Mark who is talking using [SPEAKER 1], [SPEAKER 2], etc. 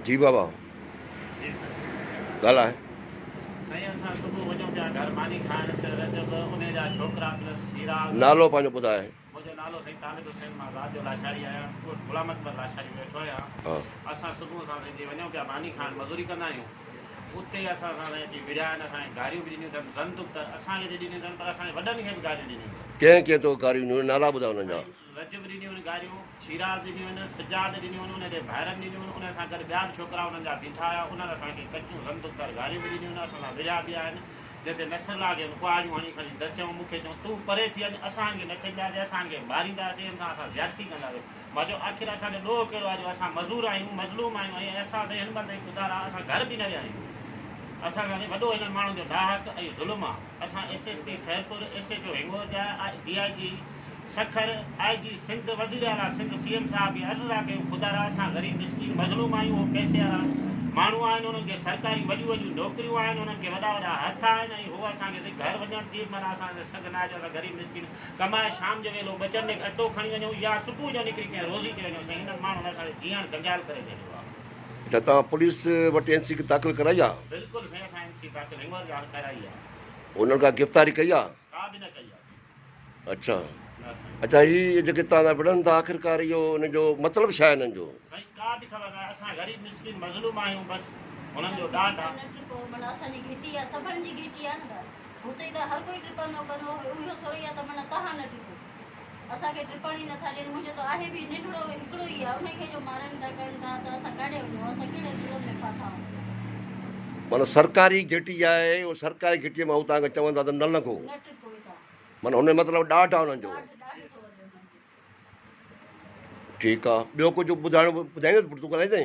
[SPEAKER 1] जी बाबा
[SPEAKER 2] जी sir.
[SPEAKER 1] ॻाल्हाए।
[SPEAKER 2] साईं असां सुबुह वञूं पिया घर मानी खाइण त रजब उन जा छोकिरा प्लस हीरा
[SPEAKER 1] नालो पंहिंजो ॿुधाए।
[SPEAKER 2] मुंहिंजो नालो साईं तालिब हुसैन, मां रात जो लाशारी आहियां, गुलाम अकबर लाशारी वेठो आहियां।
[SPEAKER 1] हा
[SPEAKER 2] असां सुबुह सां साईं वञूं पिया मानी खाइण, मज़ूरी कंदा आहियूं। उते असां सां साईं विड़िया आहिनि, असांखे गारियूं बि ॾिनियूं अथनि, ज़ंतुक त असांखे त ॾिनियूं अथनि, पर असांजे वॾनि खे बि गारियूं ॾिनियूं अथनि।
[SPEAKER 1] कंहिं कंहिं तो कारियूं नाला ॿुधायो हुननि जा।
[SPEAKER 2] रजब ॾिनियूं आहिनि गारियूं, शिराज ॾिनियूं आहिनि, सिजाद ॾिनियूं आहिनि, उनजे भाइरनि ॾिनियूं आहिनि, उन सां गॾु ॿिया बि छोकिरा उन्हनि जा बीठा हुआ, उन्हनि असांखे कचियूं ज़ंतुक गारियूं बि ॾिनियूं आहिनि। असां सां विड़िया बि आहिनि, जिते नसरला खे कुआरियूं हणी खणी दसियऊं, मूंखे चऊं तूं परे थी वञ, असांखे न छॾींदासीं, असांखे मारींदासीं, हिन सां असां ज़्यादती कंदासीं। मां चयो आख़िर असांजो ॾोह कहिड़ो आहे, जो असां मज़ूर आहियूं, मज़लूम आहियूं, ऐं असां त हिन महिल ताईं ख़ुदा असां घर बि न विया आहियूं। असां सां वॾो हिननि माण्हुनि जो नाहक ऐं ज़ुल्म आहे। असां SSP खैरपुर, SHO हिंगोर जा, DIG सखर, IG सिंध, वज़ीर आला सिंध, CM साहब जी अर्ज़ु था कयूं, ख़ुदा असां ग़रीब मिस्किन मज़लूम आहियूं। उहो पैसे वारा माण्हू आहिनि, उन्हनि खे सरकारी वॾियूं वॾियूं नौकरियूं आहिनि, उन्हनि खे वॾा वॾा हथ आहिनि, ऐं उहो असांखे घर वञण थी माना असांखे सघ न आहे, असां ग़रीब मिस्किन कमाए शाम जो वेलो ॿ चंद अटो खणी वञूं या सुबुह जो निकिरी कंहिं रोज़ी ते वञूं। साईं हिननि माण्हुनि असांखे जीअण जंजाल करे छॾियो आहे।
[SPEAKER 1] अच्छा तव्हां पुलिस वटि NC दाख़िल कराई आहे?
[SPEAKER 2] बिल्कुलु साईं, असां NC दाख़िल हिंगोर जा कराई आहे।
[SPEAKER 1] उन्हनि खां गिरफ़्तारी कई आहे?
[SPEAKER 2] का बि न कई आहे।
[SPEAKER 1] अच्छा
[SPEAKER 2] न साईं।
[SPEAKER 1] अच्छा, हीअ जेके तव्हां विढ़नि था आख़िरकार इहो हिनजो मतिलबु छा आहे हिननि जो?
[SPEAKER 2] साईं का बि ख़बर न आहे, असां ग़रीब मिस्किन मज़लूम आहियूं, बसि हुननि जो ॾाढ आहे।
[SPEAKER 3] माना असांजी घिटी आहे, सभिनि जी घिटी आहे न। हुते त हर कोई ट्रिपंदो कंदो, इहो थोरी आहे त माना तव्हां न ट्रिपो, असांखे ट्रिपण ई नथा ॾियनि। मुंहिंजो त आहे बि नंढड़ो हिकिड़ो ई आहे, उनखे जो मारनि था कनि था त असां काॾे वञूं, असां कहिड़े ज़ुल्म में फाथा आहियूं।
[SPEAKER 1] माना सरकारी घिटी आहे, उहो सरकारी घिटीअ मां तव्हांखे चवंदा त न लॻो,
[SPEAKER 3] न ट्रिपो तव्हां,
[SPEAKER 1] माना हुन मतिलबु ॾाढ आहे हुननि जो।
[SPEAKER 3] ॾाढो थो वधे हुननि जो।
[SPEAKER 1] ठीकु आहे, ॿियो कुझु ॿुधाइणो ॿुधाईंदो तूं ॻाल्हाईंदे?